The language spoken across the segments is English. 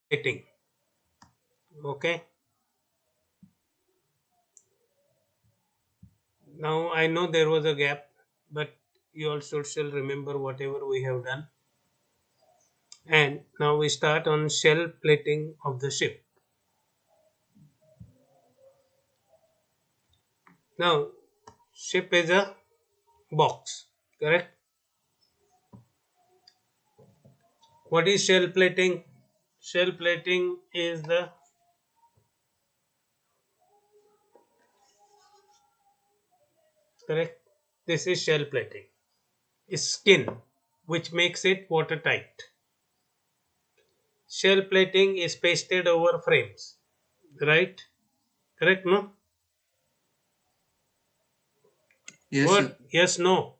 plating. Okay. Now I know there was a gap, but you also shall remember whatever we have done. And now we start on shell plating of the ship. Now, ship is a box, correct? What is shell plating? Shell plating is the correct. This is shell plating. Is skin, which makes it watertight. Shell plating is pasted over frames, right? Correct, no? Yes, sir. What? Yes, no.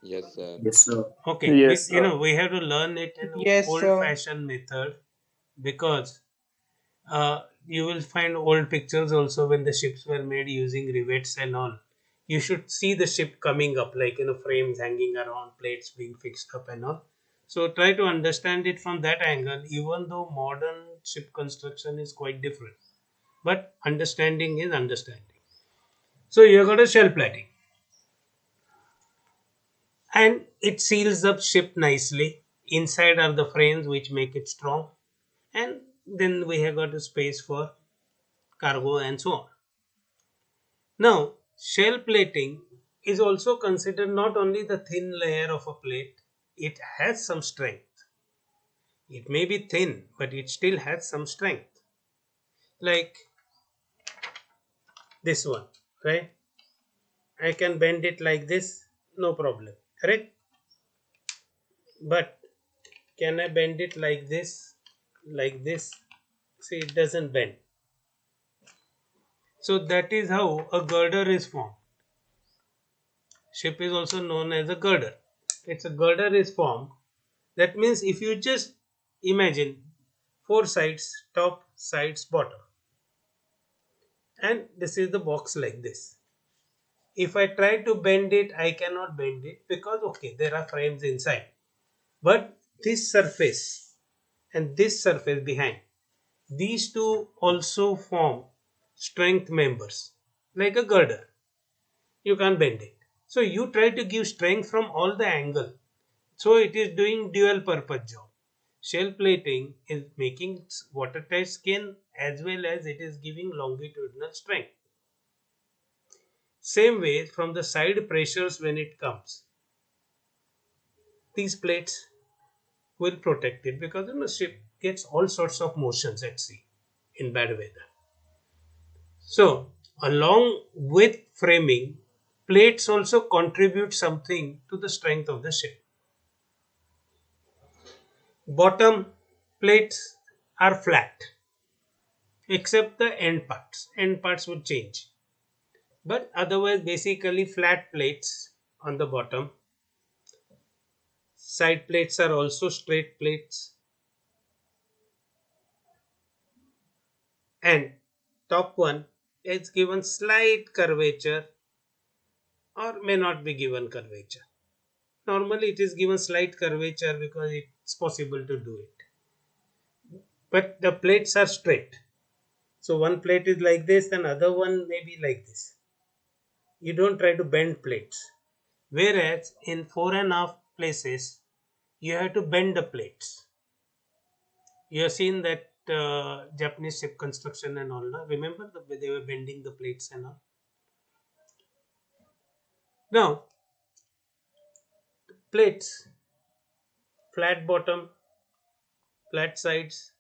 Yes, sir. Yes, sir. Okay, Yes, sir. we have to learn it in Yes, sir. old-fashioned method because you will find old pictures also when the ships were made using rivets and all. You should see the ship coming up, like frames hanging around, plates being fixed up and all. So try to understand it from that angle, even though modern ship construction is quite different. But understanding is understanding. So you got a shell plating, and it seals up ship nicely. Inside are the frames which make it strong, and then we have got a space for cargo and so on. Now, shell plating is also considered not only the thin layer of a plate, it has some strength. It may be thin, but it still has some strength. Like this one, right? I can bend it like this, no problem, correct? But can I bend it like this? Like this? See, it doesn't bend. So that is how a girder is formed. Ship is also known as a girder. It's a girder is formed. That means if you just imagine four sides, top, sides, bottom, and this is the box like this. If I try to bend it, I cannot bend it because okay, there are frames inside. But this surface and this surface behind, these two also form strength members like a girder. You can't bend it. So you try to give strength from all the angle. So it is doing dual purpose job. Shell plating is making watertight skin as well as it is giving longitudinal strength. Same way from the side pressures when it comes. These plates will protect it because ship gets all sorts of motions at sea in bad weather. So along with framing, plates also contribute something to the strength of the ship. Bottom plates are flat except the end parts. End parts would change. But otherwise, basically flat plates on the bottom. Side plates are also straight plates. And top one is given slight curvature or may not be given curvature. Normally, it is given slight curvature because it's possible to do it. But the plates are straight. So one plate is like this and other one may be like this. You don't try to bend plates. Whereas in four and a half places, you have to bend the plates. You have seen that Japanese ship construction and all. No? Remember they were bending the plates and all. Now plates, flat bottom, flat sides,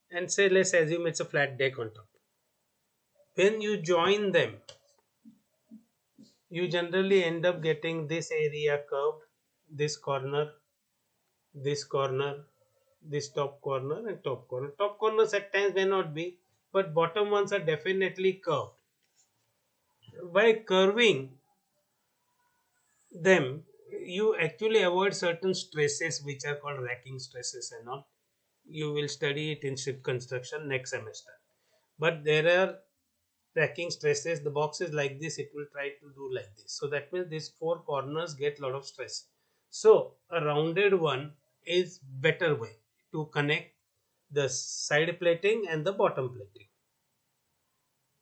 and say let's assume it's a flat deck on top. When you join them, you generally end up getting this area curved, this corner, this corner, this top corner, and top corner. Top corners at times may not be, but bottom ones are definitely curved. By curving them, you actually avoid certain stresses which are called racking stresses and all. You will study it in ship construction next semester. But there are racking stresses. The box is like this, it will try to do like this. So that means these four corners get a lot of stress. So a rounded one is better way to connect the side plating and the bottom plating.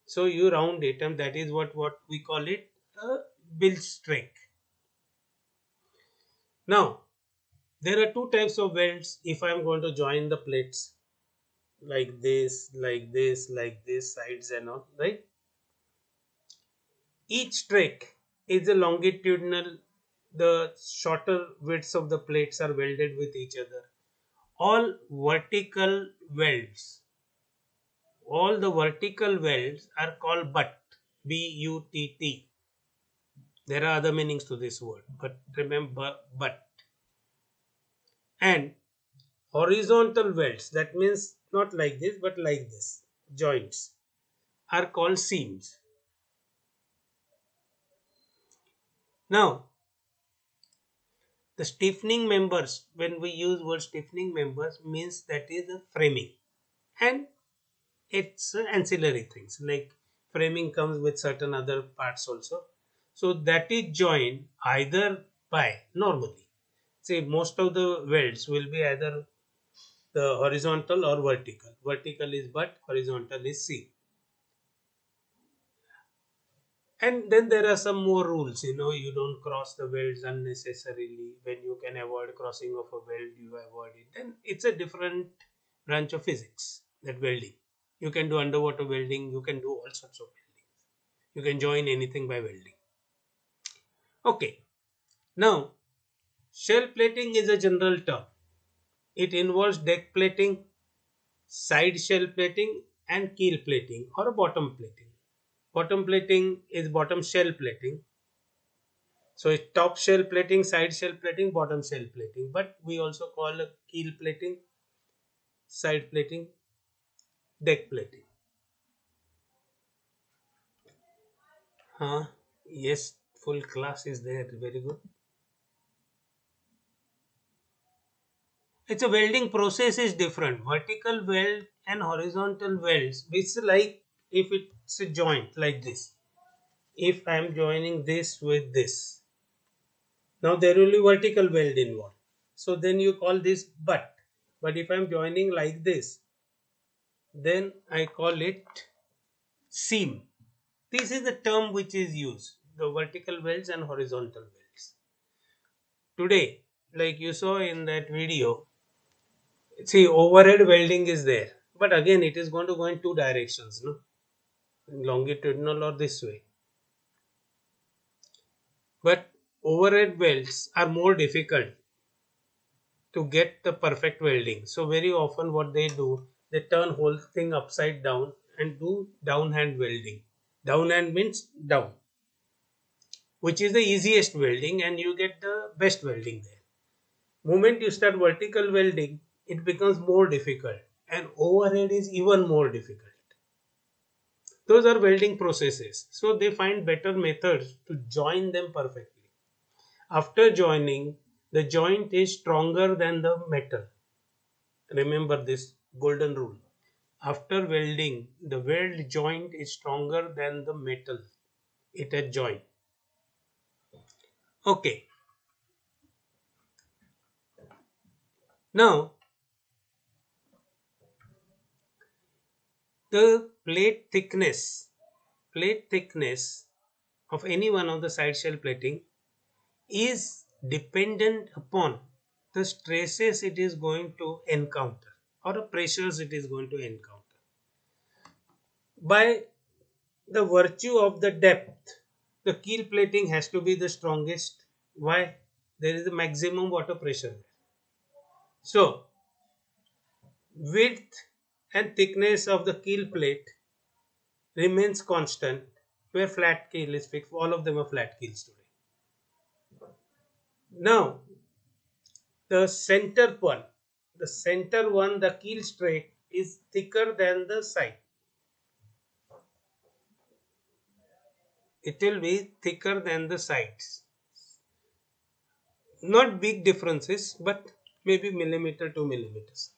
So you round it, and that is what we call it a bilge streak. Now there are two types of welds. If I am going to join the plates like this, like this, like this, sides and all, right? Each streak is a longitudinal. The shorter widths of the plates are welded with each other. All vertical welds, all the vertical welds are called butt. B-U-T-T. There are other meanings to this word, but remember butt. And horizontal welds, that means not like this but like this, joints, are called seams. Now, the stiffening members, when we use word stiffening members, means that is a framing, and it's ancillary things like framing comes with certain other parts also. So that is joined either by, normally, say most of the welds will be either the horizontal or vertical. Vertical is butt, horizontal is seam. And then there are some more rules, you don't cross the welds unnecessarily. When you can avoid crossing of a weld, you avoid it. Then it's a different branch of physics, that welding. You can do underwater welding, you can do all sorts of welding. You can join anything by welding. Okay, now shell plating is a general term. It involves deck plating, side shell plating, and keel plating or bottom plating. Bottom plating is bottom shell plating. So it's top shell plating, side shell plating, bottom shell plating. But we also call a keel plating, side plating, deck plating. Huh? Yes, full class is there. Very good. It's a welding process is different. Vertical weld and horizontal welds. It's like if it's a joint like this. If I am joining this with this, now there will be vertical weld involved. So then you call this butt. But if I am joining like this, then I call it seam. This is the term which is used, the vertical welds and horizontal welds. Today, like you saw in that video, see overhead welding is there. But again, it is going to go in two directions, no? Longitudinal or this way. But overhead welds are more difficult to get the perfect welding. So very often what they do, they turn whole thing upside down and do downhand welding. Downhand means down, which is the easiest welding, and you get the best welding there. Moment you start vertical welding, it becomes more difficult, and overhead is even more difficult. Those are welding processes. So they find better methods to join them perfectly. After joining, the joint is stronger than the metal. Remember this golden rule. After welding, the weld joint is stronger than the metal it has joined. Okay. Now, the plate thickness of any one of the side shell plating is dependent upon the stresses it is going to encounter or the pressures it is going to encounter. By the virtue of the depth, the keel plating has to be the strongest. Why? There is a maximum water pressure. So, width and thickness of the keel plate remains constant where flat keel is fixed. All of them are flat keels today. Now, the keel straight is thicker than the side. It will be thicker than the sides. Not big differences, but maybe millimeter to millimeters.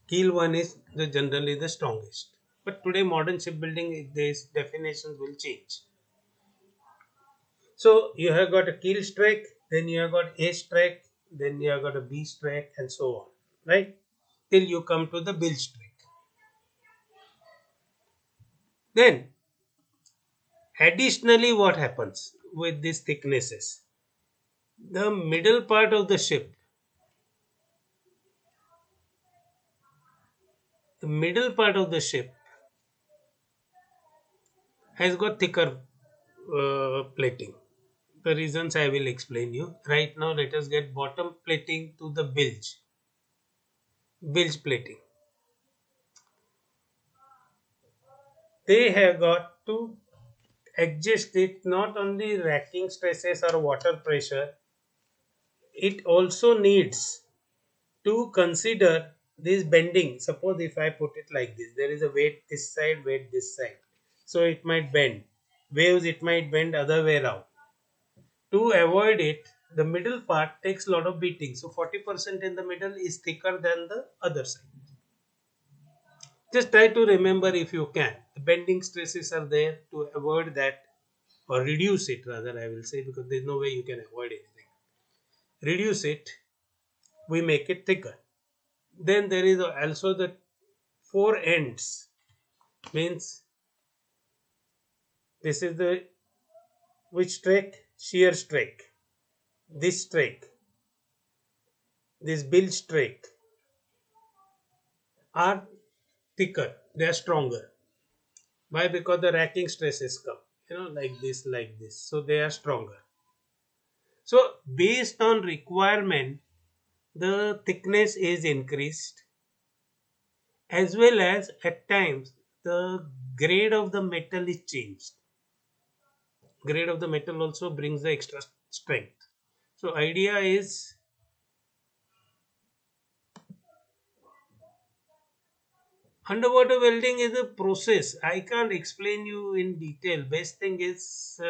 Keel one is generally the strongest. But today modern shipbuilding, these definitions will change. So you have got a keel strike, then you have got A strike, then you have got a B strike, and so on. Right? till you come to the bilge track. Then additionally, what happens with these thicknesses? The middle part of the ship has got thicker plating. The reasons I will explain you. Right now, let us get bottom plating to the bilge plating. They have got to adjust it not only racking stresses or water pressure, it also needs to consider this bending. Suppose if I put it like this, there is a weight this side, weight this side. So it might bend. Waves it might bend other way around. To avoid it, the middle part takes a lot of beating. So 40% in the middle is thicker than the other side. Just try to remember if you can. The bending stresses are there to avoid that or reduce it rather I will say because there is no way you can avoid anything. Reduce it, we make it thicker. Then there is also the four ends means this is the which track? Shear track. This track, this bilge track are thicker, they are stronger. Why? Because the racking stresses come, like this. So they are stronger. So based on requirement, the thickness is increased as well as at times the grade of the metal is changed. Grade of the metal also brings the extra strength. So idea is underwater welding is a process. I can't explain you in detail. Best thing is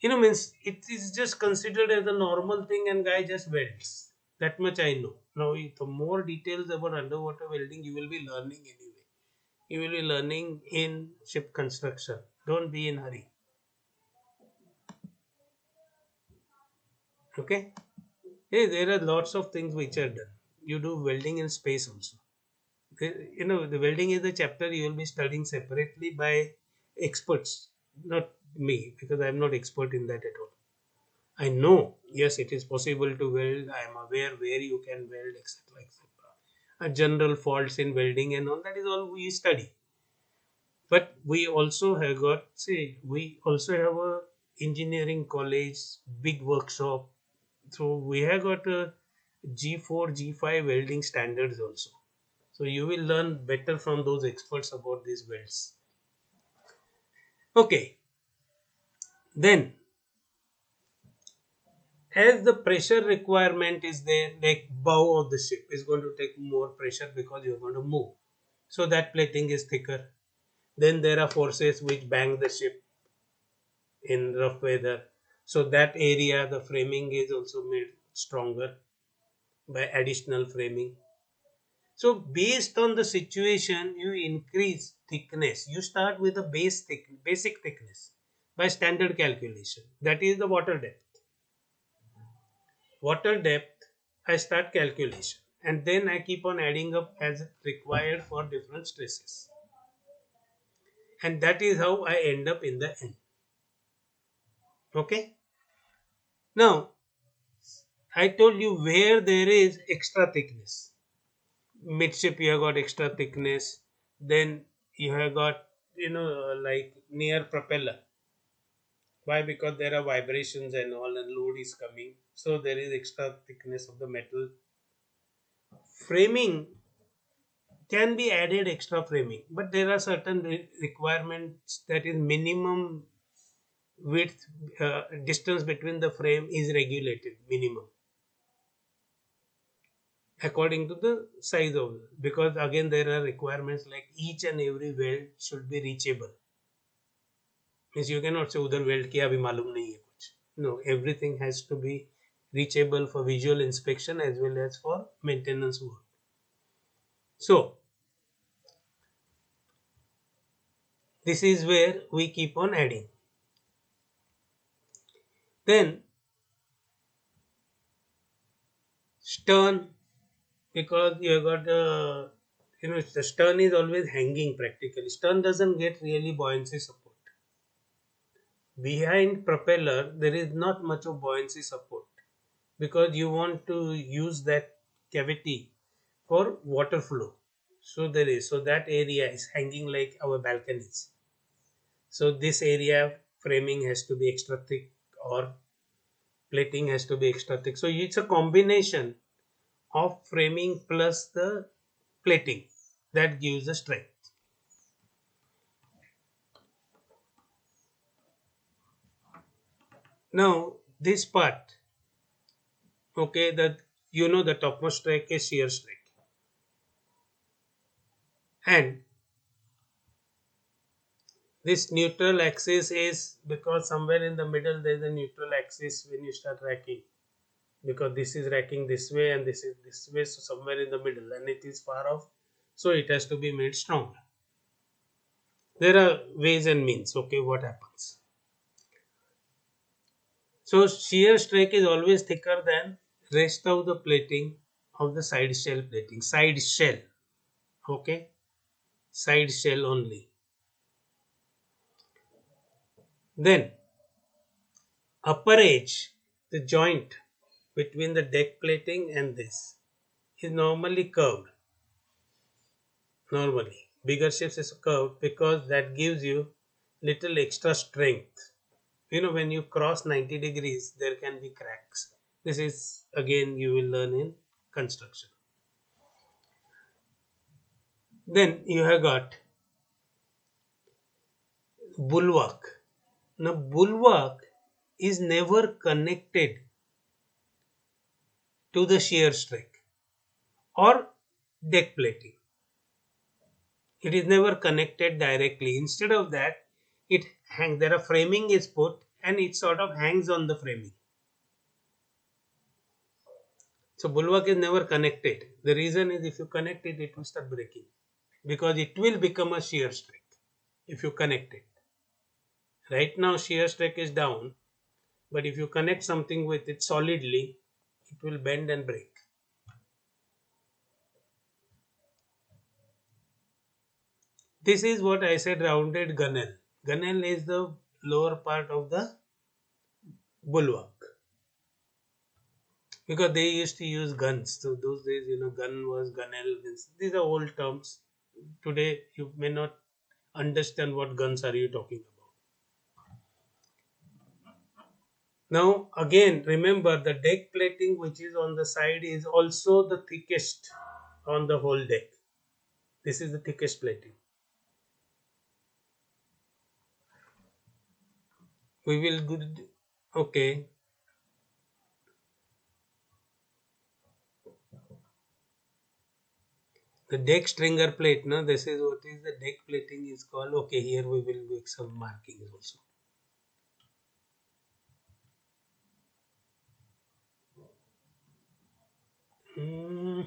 means it is just considered as a normal thing and guy just welds. That much I know. Now, the more details about underwater welding you will be learning anyway. You will be learning in ship construction. Don't be in hurry. Okay? Hey, there are lots of things which are done. You do welding in space also. The welding is a chapter you will be studying separately by experts, not me, because I am not expert in that at all. I know, yes, it is possible to weld. I am aware where you can weld, etc. etc. General faults in welding and all that is all we study. But we also have got, we also have a engineering college, big workshop. So we have got a G4, G5 welding standards also. So you will learn better from those experts about these welds. Okay. Then as the pressure requirement is there, like bow of the ship is going to take more pressure because you're going to move. So that plating is thicker. Then there are forces which bang the ship in rough weather. So that area, the framing is also made stronger by additional framing. So based on the situation, you increase thickness. You start with a basic thickness by standard calculation. That is the water depth. Water depth, I start calculation and then I keep on adding up as required for different stresses. And that is how I end up in the end. Okay. Now, I told you where there is extra thickness. Midship you have got extra thickness. Then you have got, like near propeller. Why? Because there are vibrations and all and load is coming. So there is extra thickness of the metal. Framing can be added extra framing, but there are certain requirements that is minimum width distance between the frame is regulated minimum according to the size of because again there are requirements like each and every weld should be reachable. Means you cannot say उधर weld किया अभी मालूम नहीं है कुछ. No, everything has to be reachable for visual inspection as well as for maintenance work. So this is where we keep on adding. Then stern because you have got the stern is always hanging practically. Stern doesn't get really buoyancy support. Behind propeller, there is not much of buoyancy support because you want to use that cavity for water flow. So that area is hanging like our balconies. So this area framing has to be extra thick or plating has to be extra thick. So it's a combination of framing plus the plating that gives the strength. Now this part, okay, that the topmost strike is shear strike, and this neutral axis is because somewhere in the middle there is a neutral axis when you start racking, because this is racking this way and this is this way, so somewhere in the middle, and it is far off, so it has to be made stronger. There are ways and means. Okay, what happens? So shear strike is always thicker than rest of the plating of the side shell plating. Side shell. Okay. Side shell only. Then upper edge, the joint between the deck plating and this is normally curved. Normally. Bigger ships is curved because that gives you little extra strength. When you cross 90 degrees, there can be cracks. This is again you will learn in construction. Then you have got bulwark. Now, bulwark is never connected to the shear strike or deck plating. It is never connected directly. Instead of that, it hangs. There a framing is put, and it sort of hangs on the framing. So bulwark is never connected. The reason is if you connect it, it will start breaking because it will become a shear strike if you connect it. Right now, shear strike is down, but if you connect something with it solidly, it will bend and break. This is what I said, rounded gunnel. Gunnel is the lower part of the bulwark because they used to use guns. So those days, gun was gunnel. These are old terms. Today, you may not understand what guns are you talking about. Now, again, remember the deck plating which is on the side is also the thickest on the whole deck. This is the thickest plating. We will do, okay. The deck stringer plate, no, this is what is the deck plating is called. Okay, here we will make some markings also. Hmm.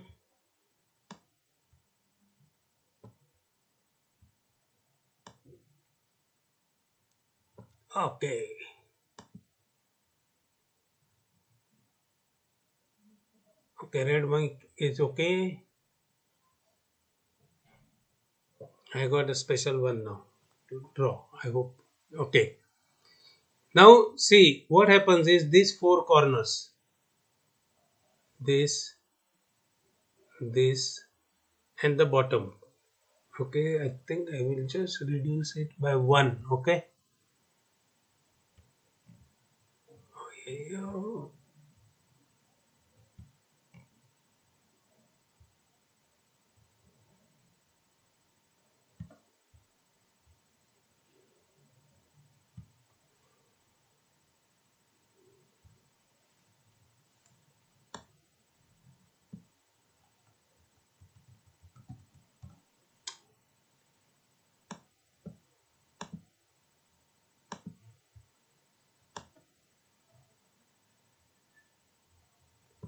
Okay. Okay, red one is okay. I got a special one now to draw. I hope. Okay. Now see what happens is these four corners. This, and the bottom. Okay, I think I will just reduce it by one. Okay.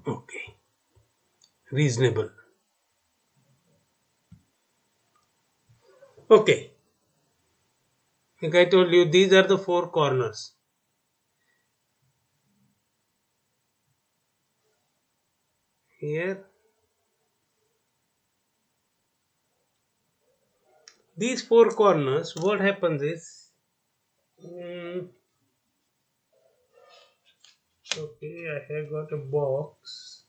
Okay. Reasonable. Okay. Like I told you, these are the four corners. Here, These four corners, what happens is, okay, I have got a box.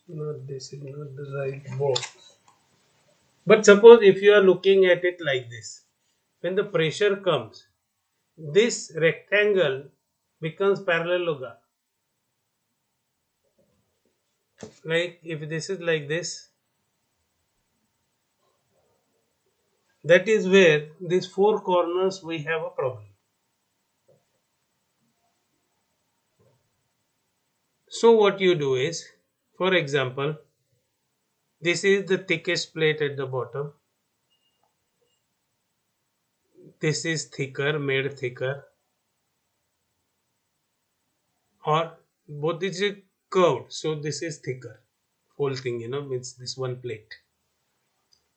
No, this is not the right box. But suppose if you are looking at it like this, when the pressure comes, this rectangle becomes parallelogram. Like if this is like this, that is where these four corners we have a problem. So what you do is, for example, this is the thickest plate at the bottom. This is thicker, made thicker, or both is curved. So this is thicker. Whole thing, means this one plate.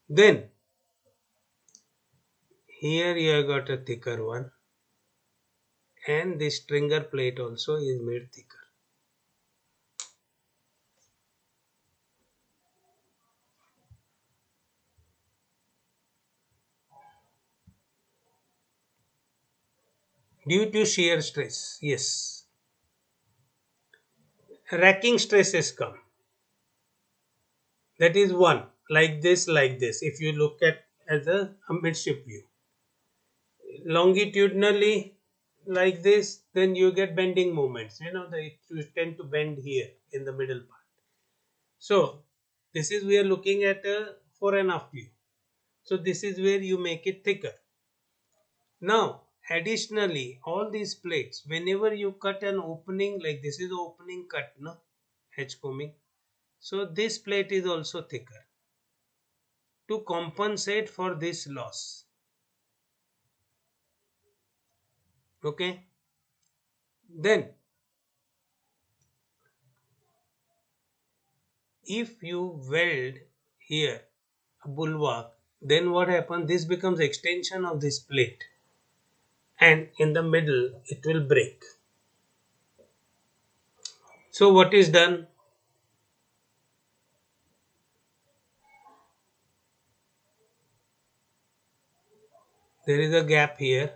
Then here you have got a thicker one, and this stringer plate also is made thicker. Due to shear stress, yes, racking stresses come. That is one, like this, like this. If you look at as a midship view, longitudinally like this, then you get bending moments. You tend to bend here in the middle part. So this is we are looking at a 4.5 view. So this is where you make it thicker. Now additionally, all these plates, whenever you cut an opening, like this is the opening cut, no, Edgecoming. So this plate is also thicker to compensate for this loss. Okay. Then if you weld here a bulwark, then what happens? This becomes extension of this plate, and in the middle it will break. So what is done? There is a gap here,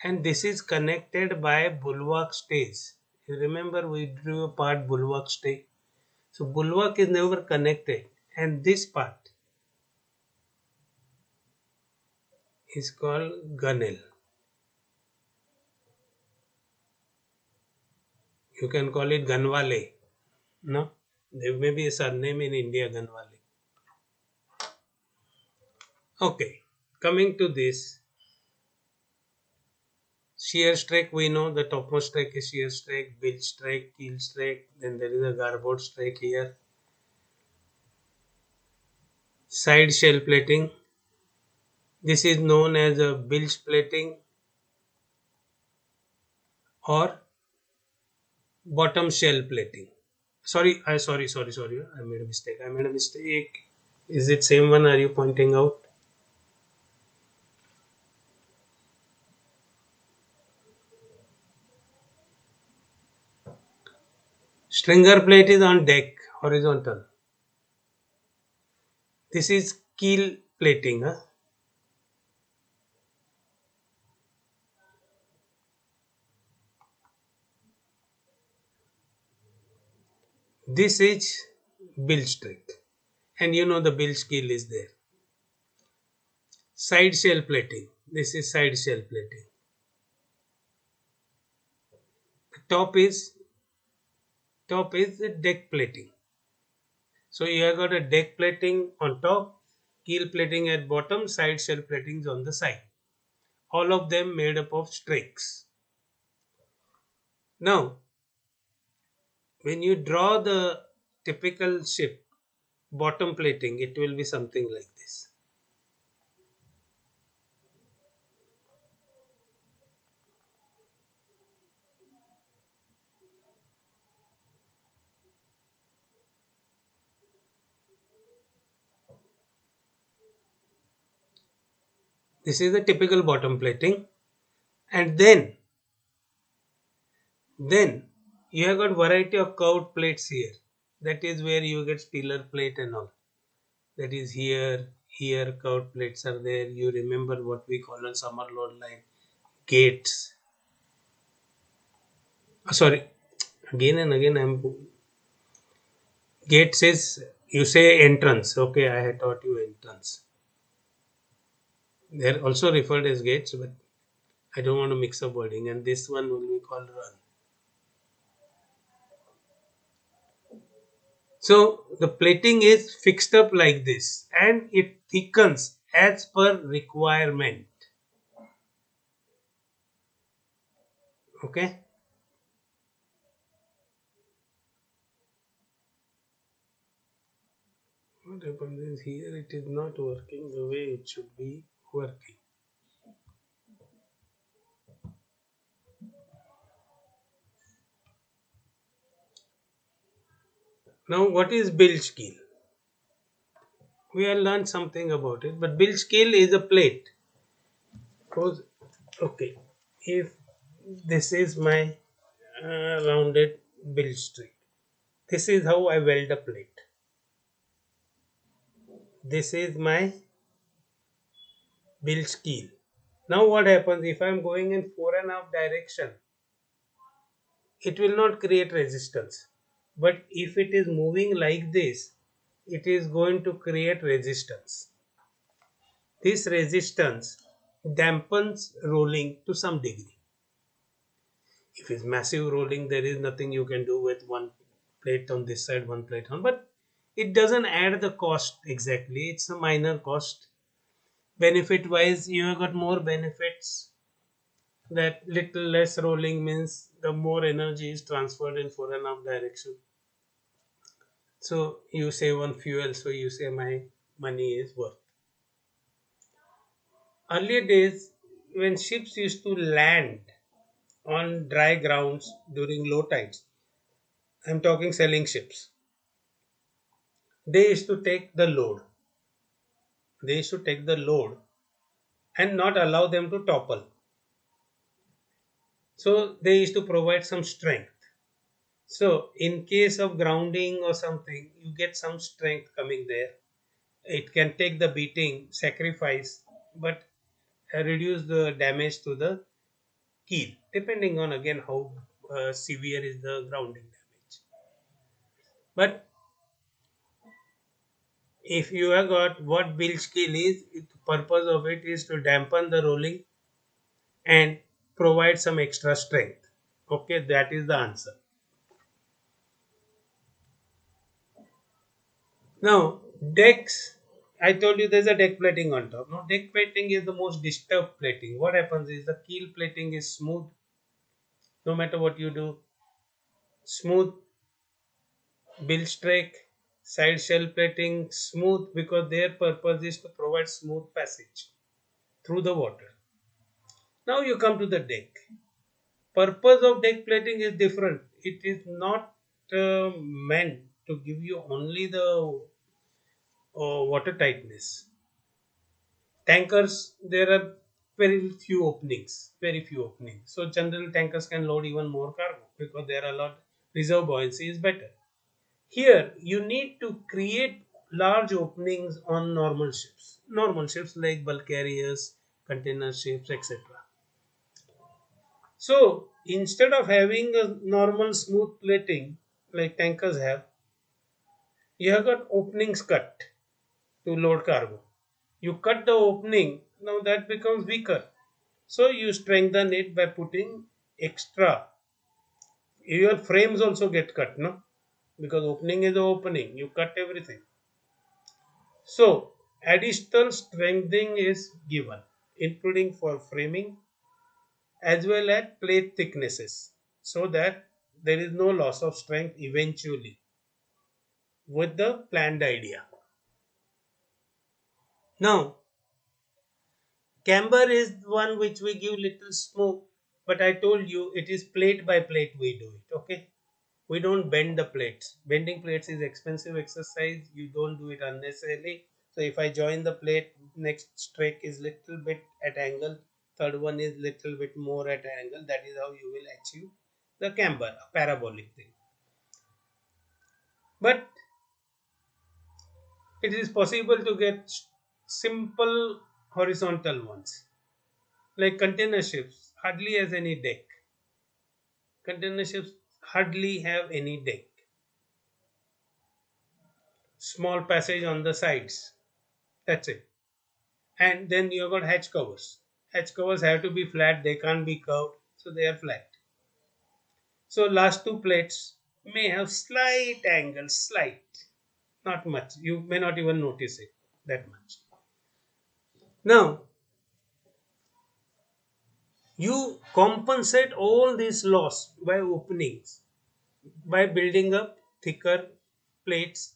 and this is connected by bulwark stays. You remember we drew a part bulwark stay. So bulwark is never connected, and this part is called gunnel. You can call it Ganwale. No, there may be a surname in India, Ganwale. Okay, coming to this shear strake, we know the topmost strake is shear strake, bilge strake, keel strake, then there is a garboard strake here. Side shell plating. This is known as a bilge plating or bottom shell plating. Sorry. I made a mistake. Is it same one? Are you pointing out? Stringer plate is on deck, horizontal. This is keel plating. Huh? This is bilge strake, and you know the bilge keel is there. Side shell plating. This is side shell plating. The top is the deck plating. So you have got a deck plating on top, keel plating at bottom, side shell platings on the side. All of them made up of strakes. Now, when you draw the typical ship bottom plating, it will be something like this. This is the typical bottom plating, and then you have got variety of curved plates here. That is where you get stiller plate and all. That is here, Here curved plates are there. You remember what we call on summer load line gates. Sorry, again and again I'm gates is you say entrance. Okay, I had taught you entrance. They're also referred as gates, but I don't want to mix up wording. And this one will be called run. So the plating is fixed up like this, and it thickens as per requirement. Okay. What happens is here it is not working the way it should be working. Now, what is bilge keel? We have learned something about it, but bilge keel is a plate. Suppose, okay, if this is my rounded bilge streak, this is how I weld a plate. This is my bilge keel. Now, what happens if I am going in 4.5 direction? It will not create resistance. But if it is moving like this, it is going to create resistance. This resistance dampens rolling to some degree. If it's massive rolling, there is nothing you can do with one plate on this side, one plate on. But it doesn't add the cost exactly. It's a minor cost. Benefit wise, you have got more benefits. That little less rolling means the more energy is transferred in 4.5 direction. So you save on fuel. So you say my money is worth. Earlier days, when ships used to land on dry grounds during low tides, I'm talking sailing ships, they used to take the load. They used to take the load and not allow them to topple. So they used to provide some strength. So in case of grounding or something, you get some strength coming there. It can take the beating, sacrifice, but reduce the damage to the keel, depending on again how severe is the grounding damage. But if you have got what bilge keel is, the purpose of it is to dampen the rolling and provide some extra strength. Okay, that is the answer. Now, decks, I told you there's a deck plating on top. Now, deck plating is the most disturbed plating. What happens is the keel plating is smooth no matter what you do. Smooth bilge strike, side shell plating, smooth because their purpose is to provide smooth passage through the water. Now you come to the deck. Purpose of deck plating is different. It is not meant to give you only the water tightness. Tankers, there are very few openings. So general tankers can load even more cargo because there are a lot reserve buoyancy is better. Here you need to create large openings on normal ships like bulk carriers, container ships, etc. So instead of having a normal smooth plating like tankers have, you have got openings cut to load cargo. You cut the opening, now that becomes weaker. So you strengthen it by putting extra. Your frames also get cut, no? Because opening is the opening. You cut everything. So additional strengthening is given, including for framing as well as plate thicknesses, so that there is no loss of strength eventually with the planned idea. Now, camber is one which we give little smoke, but I told you it is plate by plate we do it. Okay, we don't bend the plates. Bending plates is expensive exercise. You don't do it unnecessarily. So if I join the plate, next strake is little bit at angle, third one is little bit more at angle. That is how you will achieve the camber, a parabolic thing. But it is possible to get simple horizontal ones. Like container ships hardly has any deck. Container ships hardly have any deck. Small passage on the sides. That's it. And then you got hatch covers. Hatch covers have to be flat, they can't be curved, so they are flat. So last two plates may have slight angles, slight, not much. You may not even notice it that much. Now you compensate all this loss by openings, by building up thicker plates,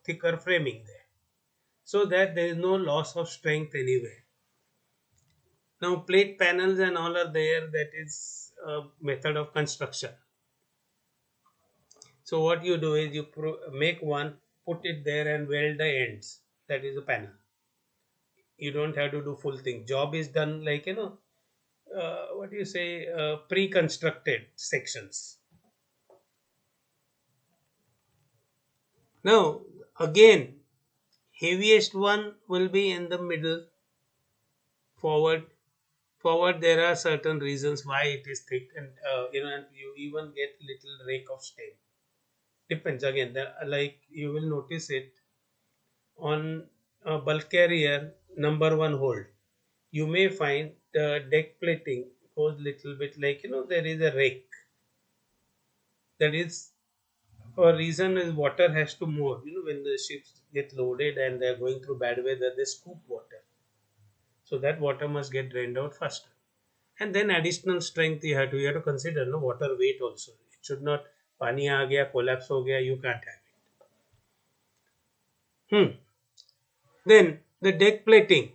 thicker framing there, so that there is no loss of strength anywhere. Now plate panels and all are there. That is a method of construction. So what you do is you make one, put it there and weld the ends. That is a panel. You don't have to do full thing. Job is done like what do you say, pre-constructed sections. Now again, heaviest one will be in the middle. Forward there are certain reasons why it is thick, and and you even get little rake of stain. Depends again. Like you will notice it on a bulk carrier number one hold. You may find the deck plating goes little bit like there is a rake. That is for reason is water has to move. When the ships get loaded and they are going through bad weather, they scoop water. So that water must get drained out faster. And then additional strength you have to consider no water weight also. It should not pani aa gaya, collapse ho gaya, you can't have it. Then the deck plating.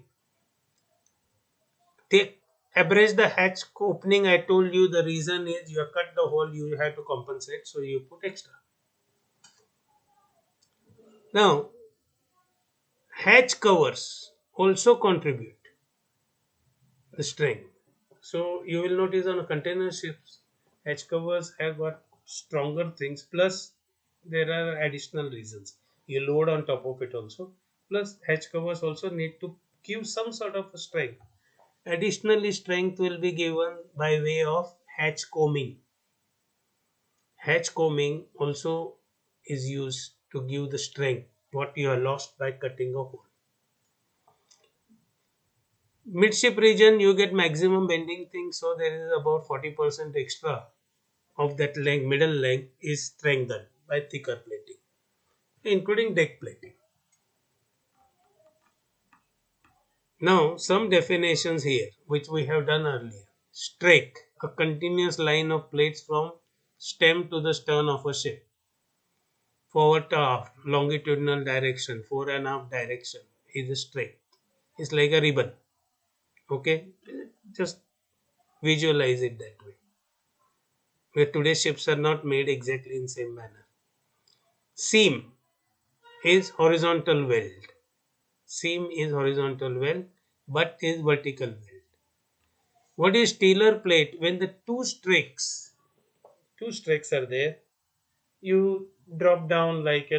They average the hatch opening. I told you the reason is you have cut the hole, you have to compensate, so you put extra. Now, hatch covers also contribute the strength. So you will notice on a container ships, hatch covers have got stronger things. Plus, there are additional reasons. You load on top of it also. Plus, hatch covers also need to give some sort of a strength. Additionally, strength will be given by way of hatch combing. Hatch combing also is used to give the strength what you have lost by cutting a hole. Midship region you get maximum bending thing, so there is about 40% extra of that length, middle length is strengthened by thicker plating, including deck plating. Now some definitions here which we have done earlier. Strake, a continuous line of plates from stem to the stern of a ship. Forward to aft, longitudinal direction, fore and aft direction is a strake. It's like a ribbon. Okay, just visualize it that way. Where today's ships are not made exactly in same manner. Seam is horizontal weld. Seam is horizontal weld, but is vertical weld. What is Steeler plate? When the two strakes are there, you drop down like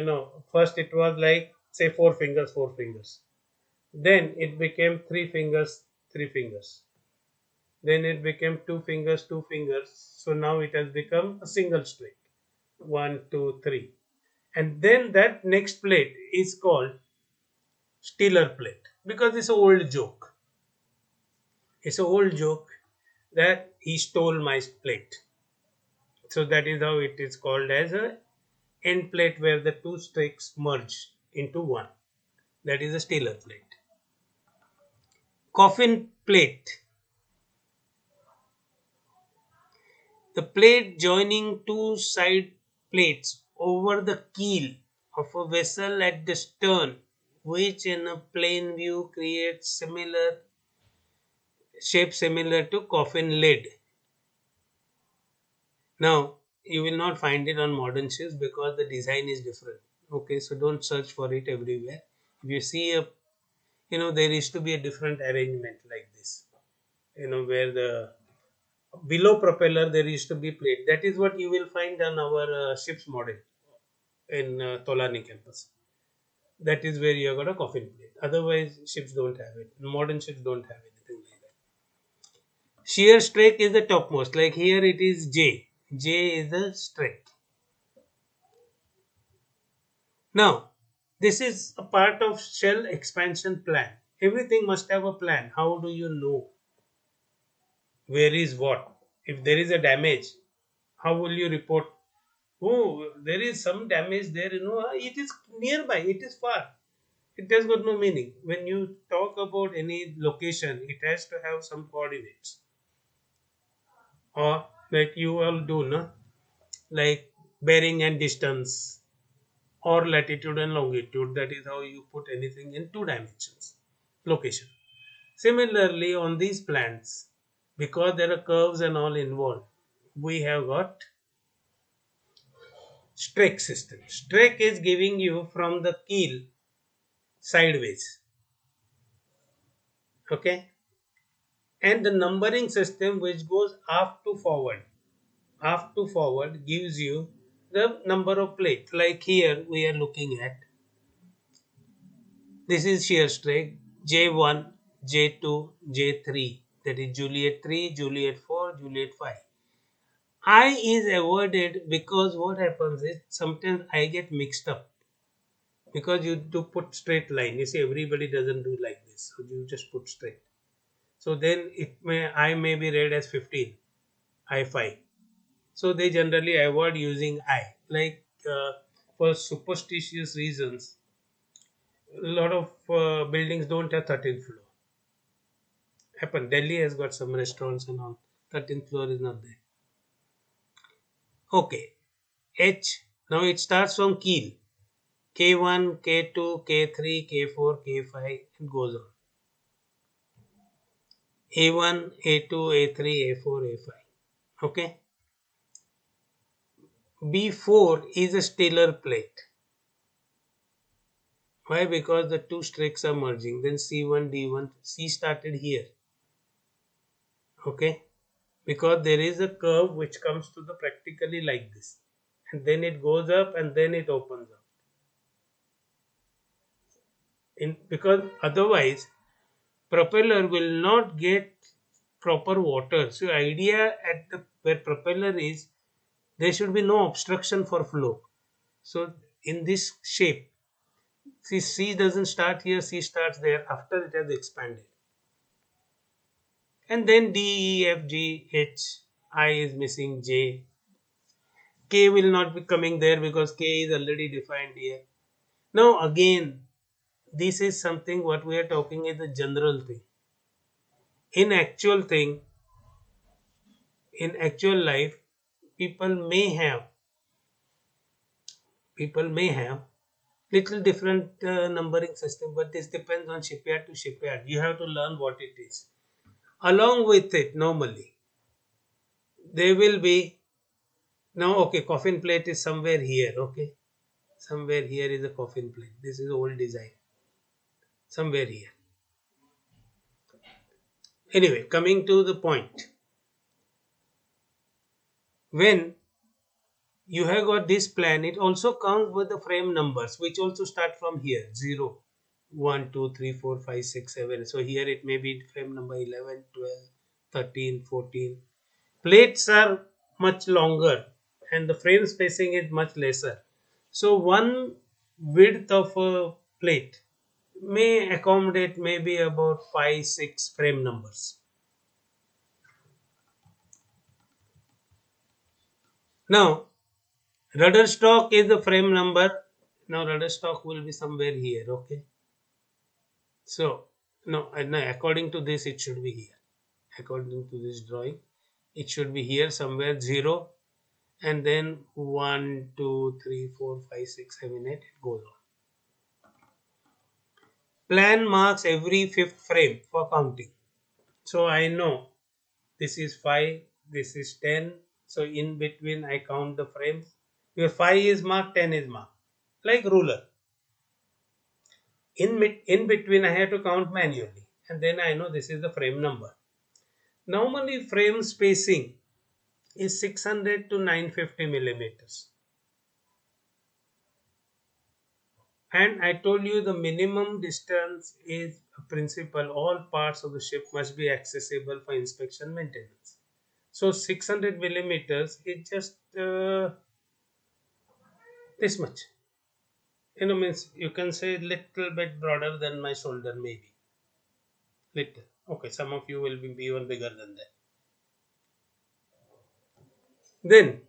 first it was like say four fingers. Then it became three fingers, three fingers. Then it became two fingers, two fingers. So now it has become a single strake. One, two, three. And then that next plate is called Steeler plate because it's an old joke. It's an old joke that he stole my plate. So that is how it is called as a end plate where the two strakes merge into one. That is a Steeler plate. Coffin plate. The plate joining two side plates over the keel of a vessel at the stern, which in a plain view creates similar shape similar to coffin lid. Now you will not find it on modern ships because the design is different. Okay, so don't search for it everywhere. If you see there is to be a different arrangement like this. Where the below propeller there used to be plate. That is what you will find on our ship's model in Tolani campus. That is where you have got a coffin plate. Otherwise, ships don't have it. Modern ships don't have anything like that. Shear strake is the topmost. Like here it is J. J is the strake. Now, this is a part of shell expansion plan. Everything must have a plan. How do you know where is what? If there is a damage, how will you report? Oh, there is some damage there, it is nearby, it is far. It has got no meaning. When you talk about any location, it has to have some coordinates. Or like you all do, no? Like bearing and distance or latitude and longitude. That is how you put anything in two dimensions. Location. Similarly, on these plans, because there are curves and all involved, we have got strake system. Strake is giving you from the keel sideways. Okay. And the numbering system which goes aft to forward. Aft to forward gives you the number of plates. Like here we are looking at. This is shear strake J1, J2, J3. That is Juliet 3, Juliet 4, Juliet 5. I is avoided because what happens is sometimes I get mixed up because you do put straight line. You see, everybody doesn't do like this, so you just put straight. So then I may be read as 15, I5. So they generally avoid using I. Like for superstitious reasons, a lot of buildings don't have 13th floor. Happen. Delhi has got some restaurants and all. 13th floor is not there. Okay. H. Now it starts from keel. K1, K2, K3, K4, K5. It goes on. A1, A2, A3, A4, A5. Okay. B4 is a stellar plate. Why? Because the two strakes are merging. Then C1, D1, C started here. Okay. Because there is a curve which comes to the practically like this. And then it goes up and then it opens up. Because otherwise propeller will not get proper water. So idea at the where propeller is, there should be no obstruction for flow. So in this shape, see, C doesn't start here, C starts there after it has expanded. And then D, E, F, G, H, I is missing, J. K will not be coming there because K is already defined here. Now again, this is something what we are talking is a general thing. In actual life, people may have little different numbering system, but this depends on shipyard to shipyard. You have to learn what it is. Along with it, normally there will be now. Okay, coffin plate is somewhere here. Okay, somewhere here is a coffin plate. This is old design. Somewhere here. Anyway, coming to the point, when you have got this plan, it also comes with the frame numbers, which also start from here 0, 1, 2, 3, 4, 5, 6, 7. So here it may be frame number 11, 12, 13, 14. Plates are much longer and the frame spacing is much lesser. So one width of a plate may accommodate maybe about 5, 6 frame numbers. Now, rudder stock is the frame number. Now rudder stock will be somewhere here. Okay. So no, according to this it should be here. According to this drawing, it should be here somewhere 0 and then 1, 2, 3, 4, 5, 6, 7, 8. It goes on. Plan marks every fifth frame for counting. So I know this is 5, this is 10. So in between I count the frames. Where 5 is marked, 10 is marked. Like ruler. In between I have to count manually. And then I know this is the frame number. Normally frame spacing is 600 to 950 millimeters. And I told you the minimum distance is a principle. All parts of the ship must be accessible for inspection maintenance. So 600 millimeters is just this much. Means you can say little bit broader than my shoulder, maybe. Little. Okay, some of you will be even bigger than that. Then,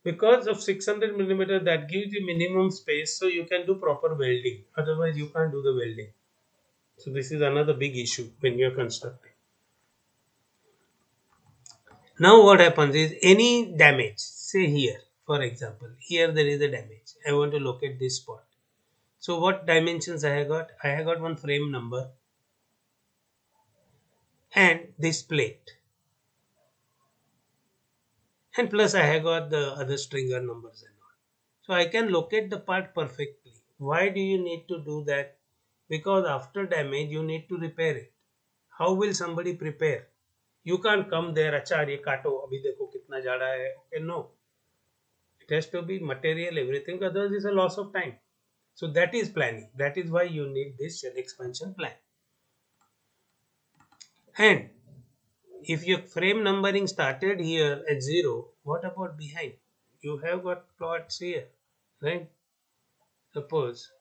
because of 600 millimeter, that gives you minimum space, so you can do proper welding. Otherwise, you can't do the welding. So this is another big issue when you are constructing. Now what happens is any damage, say here, for example, here there is a damage. I want to locate this spot. So what dimensions I have got? I have got one frame number and this plate. And plus I have got the other stringer numbers and all. So I can locate the part perfectly. Why do you need to do that? Because after damage you need to repair it. How will somebody prepare? You can't come there, अच्छा ये काटो अभी देखो कितना जाड़ा है. Okay, no. It has to be material, everything. Otherwise, it's a loss of time. So that is planning. That is why you need this shell expansion plan. And if your frame numbering started here at 0, what about behind? You have got plots here, right? Suppose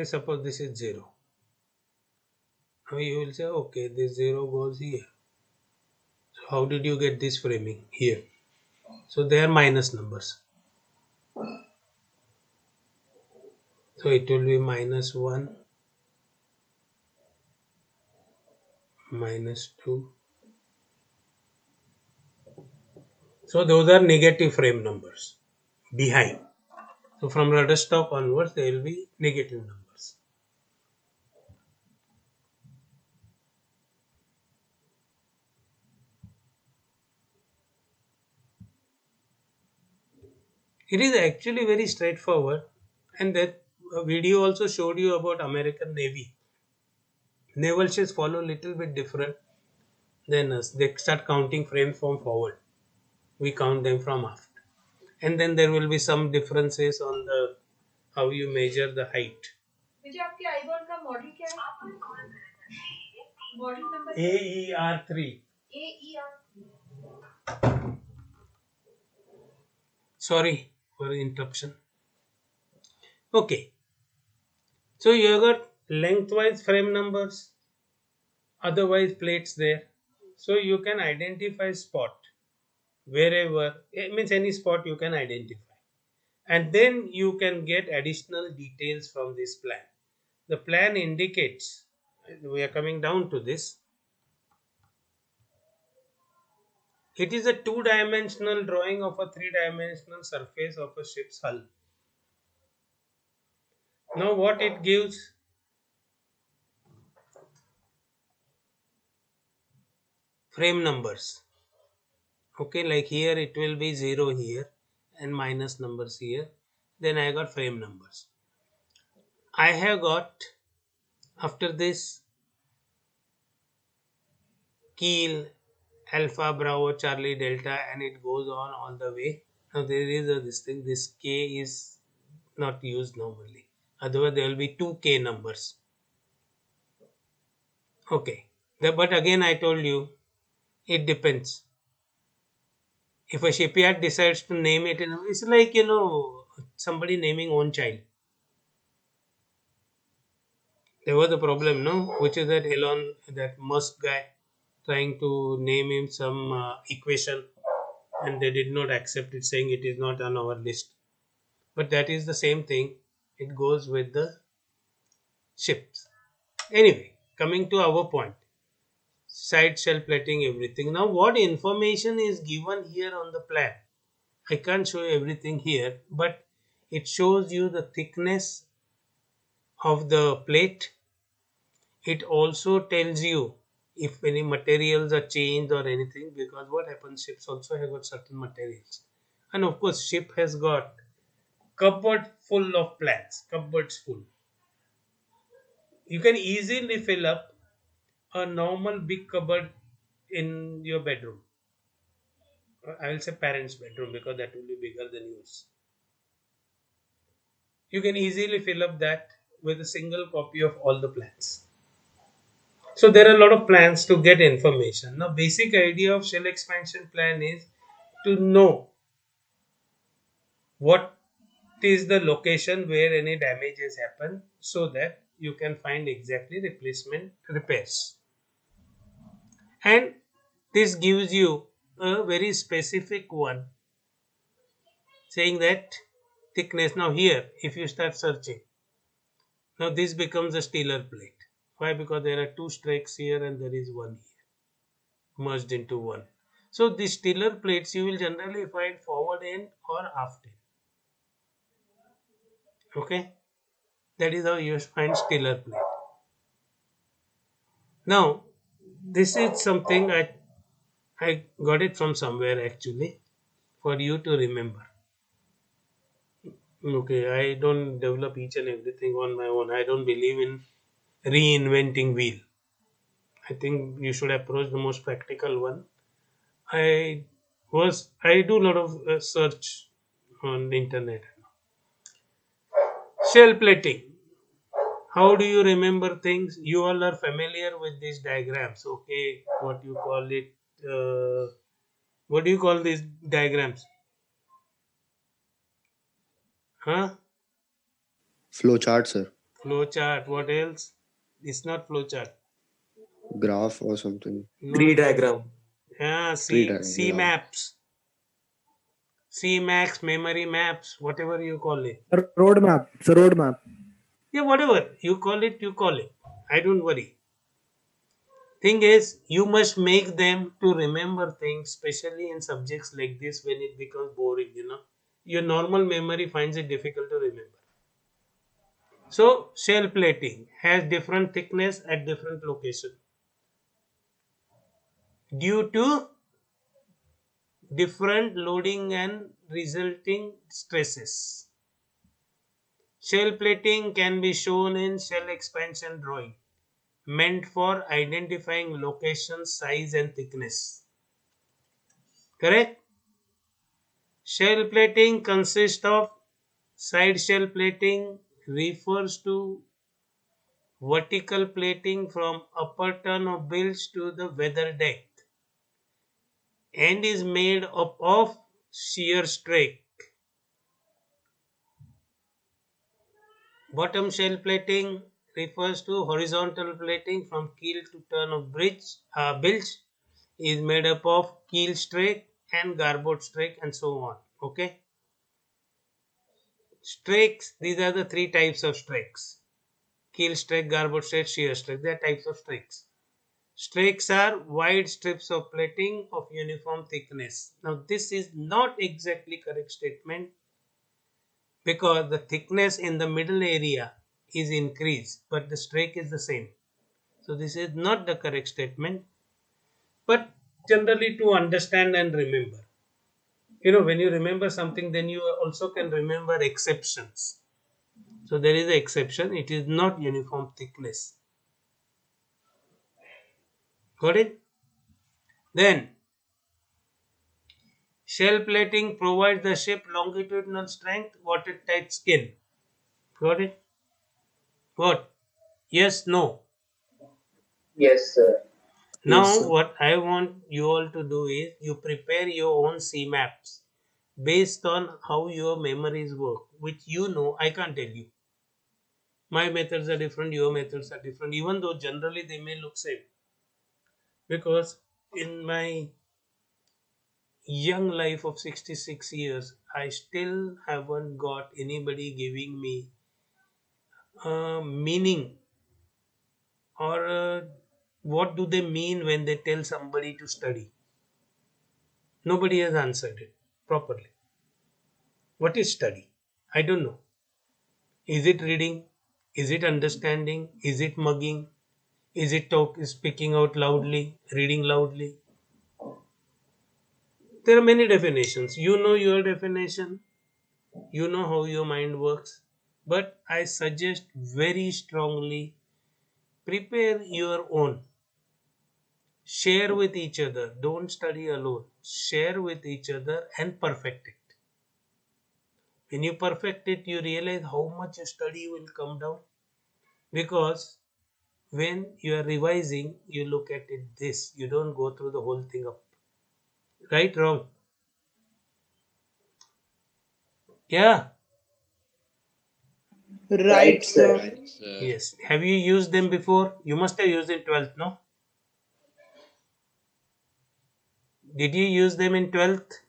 suppose this is 0. Now you will say, okay, this 0 goes here. So how did you get this framing here? So they are minus numbers. So it will be -1, -2. So those are negative frame numbers behind. So from rudder stop onwards, there will be negative numbers. It is actually very straightforward, and that video also showed you about American Navy. Naval ships follow a little bit different than us. They start counting frames from forward. We count them from aft, and then there will be some differences on the how you measure the height. मुझे आपके eyeball का model क्या है? Model number AER3. AER. Sorry for the interruption. Okay. So you have got lengthwise frame numbers, otherwise plates there. So you can identify spot wherever, it means any spot you can identify. And then you can get additional details from this plan. The plan indicates, we are coming down to this. It is a two-dimensional drawing of a three-dimensional surface of a ship's hull. Now what it gives? Frame numbers. Okay, like here it will be 0 here and minus numbers here. Then I got frame numbers. I have got after this keel, alpha, bravo, charlie, delta, and it goes on all the way. Now there is this thing, this K is not used normally. Otherwise there will be 2K numbers. Okay, but again I told you, it depends. If a shipyard decides to name it, it's like, somebody naming own child. There was a problem, no? Which is that Elon, that Musk guy, trying to name him some equation, and they did not accept it, saying it is not on our list. But that is the same thing. It goes with the ships. Anyway, coming to our point, side shell plating, everything. Now, what information is given here on the plan? I can't show everything here, but it shows you the thickness of the plate. It also tells you if any materials are changed or anything, because what happens, ships also have got certain materials, and of course ship has got cupboard full of plans, cupboards full. you can easily fill up a normal big cupboard in your bedroom. I will say parents' bedroom because that will be bigger than yours. You can easily fill up that with a single copy of all the plans. So there are a lot of plans to get information. Now, basic idea of shell expansion plan is to know what is the location where any damage has happened so that you can find exactly replacement repairs. And this gives you a very specific one saying that thickness. Now here if you start searching, now this becomes a Steeler plate. Why? Because there are two strikes here and there is one here merged into one. So the Steeler plates you will generally find forward end or aft end. Okay, that is how you find Steeler plate. Now this is something I got it from somewhere actually for you to remember. Okay, I don't develop each and everything on my own. I don't believe in reinventing wheel. I think you should approach the most practical one. I do a lot of search on the internet. Shell plating. How do you remember things? You all are familiar with these diagrams. Okay, what you call it? What do you call these diagrams? Huh? Flow chart, sir. Flow chart. What else? It's not flow chart. Graph or something. No. Tree diagram. Yeah, Tree C diagram. maps. C max, memory maps, whatever you call it. Roadmap. It's a roadmap. Yeah, whatever you call it, you call it. I don't worry. Thing is, you must make them to remember things, especially in subjects like this when it becomes boring, Your normal memory finds it difficult to remember. So, shell plating has different thickness at different location due to different loading and resulting stresses. Shell plating can be shown in shell expansion drawing, meant for identifying location, size and thickness. Correct? Shell plating consists of side shell plating refers to vertical plating from upper turn of bilge to the weather deck and is made up of shear strake. Bottom shell plating refers to horizontal plating from keel to turn of bilge is made up of keel strake and garboard strake and so on. Okay. Strakes, these are the three types of strakes. Keel strake, garboard strake, shear strake. They are types of strakes. Strakes are wide strips of plating of uniform thickness. Now this is not exactly correct statement because the thickness in the middle area is increased but the strake is the same. So this is not the correct statement, but generally to understand and remember. When you remember something, then you also can remember exceptions. So there is an exception. It is not uniform thickness. Got it? Then shell plating provides the ship longitudinal strength, watertight skin. Got it? What? Yes, no. Yes, sir. Now Yes, sir. what I want you all to do is you prepare your own C maps based on how your memories work, which I can't tell you. My methods are different, your methods are different, even though generally they may look same. Because in my young life of 66 years, I still haven't got anybody giving me a meaning or what do they mean when they tell somebody to study. Nobody has answered it properly. What is study? I don't know. Is it reading? Is it understanding? Is it mugging? Is it speaking out loudly, reading loudly? There are many definitions. You know your definition. You know how your mind works. But I suggest very strongly Prepare your own. Share with each other. Don't study alone. Share with each other and perfect it. When you perfect it, you realize how much your study will come down. Because when you are revising, you look at it this. You don't go through the whole thing up. Right, wrong? Yeah. Right, sir. Right, sir. Yes. Have you used them before? You must have used in 12th, no? Did you use them in 12th?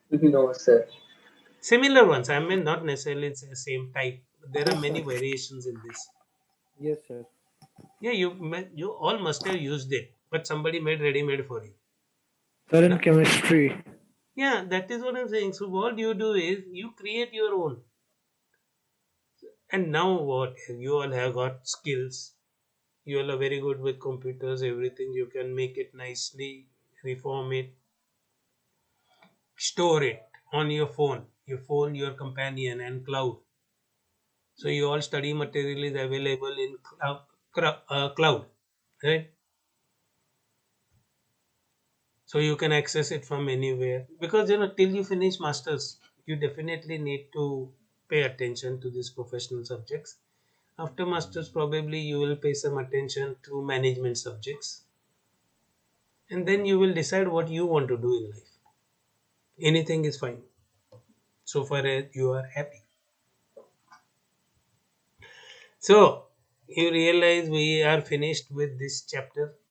No, sir. Similar ones. I mean, not necessarily it's the same type. But there are Yes, many sir. variations in this. Yes, sir. Yeah, you all must have used it, but somebody made ready-made for you. Sir, in No? chemistry. Yeah, that is what I'm saying. So what you do is you create your own. And now what? You all have got skills. You all are very good with computers, everything. You can make it nicely, reform it, store it on your phone, your companion, and cloud. So you all study material is available in cloud, right? So you can access it from anywhere because till you finish masters, you definitely need to pay attention to these professional subjects. After masters, probably you will pay some attention to management subjects, and then you will decide what you want to do in life. Anything is fine so far as you are happy. So you realize we are finished with this chapter.